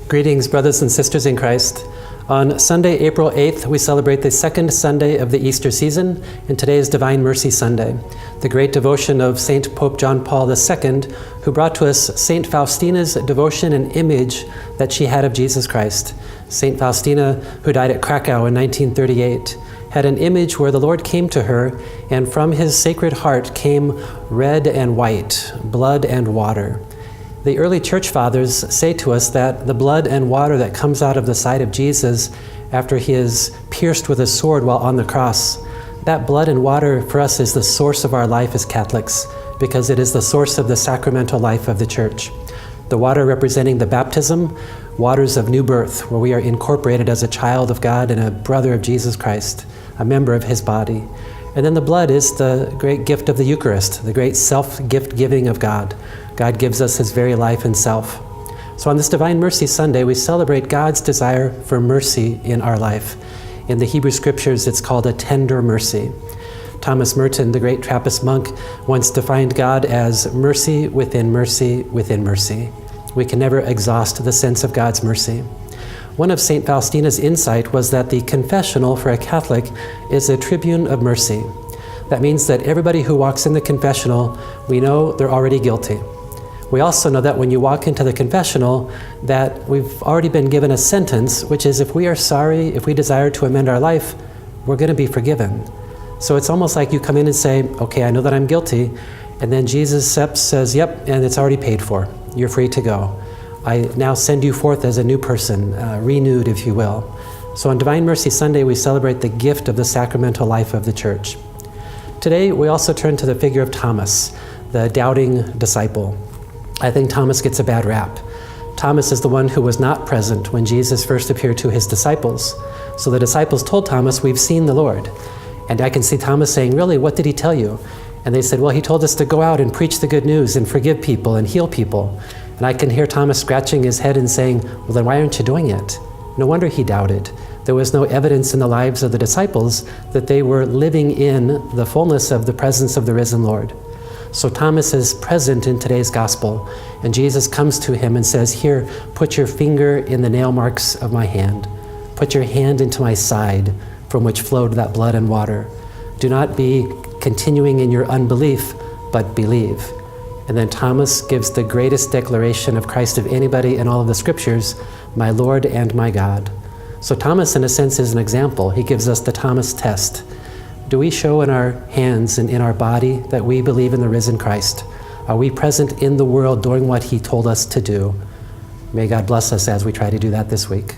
Greetings, brothers and sisters in Christ. On Sunday, April 8th, we celebrate the second Sunday of the Easter season, and today is Divine Mercy Sunday, the great devotion of St. Pope John Paul II, who brought to us St. Faustina's devotion and image that she had of Jesus Christ. St. Faustina, who died at Krakow in 1938, had an image where the Lord came to her, and from his sacred heart came red and white, blood and water. The early church fathers say to us that the blood and water that comes out of the side of Jesus after he is pierced with a sword while on the cross, that blood and water for us is the source of our life as Catholics, because it is the source of the sacramental life of the church. The water representing the baptism, waters of new birth, where we are incorporated as a child of God and a brother of Jesus Christ, a member of his body. And then the blood is the great gift of the Eucharist, the great self-gift giving of God. God gives us his very life and self. So on this Divine Mercy Sunday, we celebrate God's desire for mercy in our life. In the Hebrew Scriptures, it's called a tender mercy. Thomas Merton, the great Trappist monk, once defined God as mercy within mercy within mercy. We can never exhaust the sense of God's mercy. One of St. Faustina's insight was that the confessional for a Catholic is a tribune of mercy. That means that everybody who walks in the confessional, we know they're already guilty. We also know that when you walk into the confessional, that we've already been given a sentence, which is if we are sorry, if we desire to amend our life, we're going to be forgiven. So it's almost like you come in and say, okay, I know that I'm guilty, and then Jesus says, yep, and it's already paid for. You're free to go. I now send you forth as a new person, renewed, if you will. So on Divine Mercy Sunday, we celebrate the gift of the sacramental life of the Church. Today, we also turn to the figure of Thomas, the doubting disciple. I think Thomas gets a bad rap. Thomas is the one who was not present when Jesus first appeared to his disciples. So the disciples told Thomas, we've seen the Lord. And I can see Thomas saying, really, what did he tell you? And they said, well, he told us to go out and preach the good news and forgive people and heal people. And I can hear Thomas scratching his head and saying, well, then why aren't you doing it? No wonder he doubted. There was no evidence in the lives of the disciples that they were living in the fullness of the presence of the risen Lord. So Thomas is present in today's gospel, and Jesus comes to him and says, here, put your finger in the nail marks of my hand. Put your hand into my side, from which flowed that blood and water. Do not be continuing in your unbelief, but believe. And then Thomas gives the greatest declaration of Christ of anybody in all of the scriptures, my Lord and my God. So Thomas, in a sense, is an example. He gives us the Thomas test. Do we show in our hands and in our body that we believe in the risen Christ? Are we present in the world doing what he told us to do? May God bless us as we try to do that this week.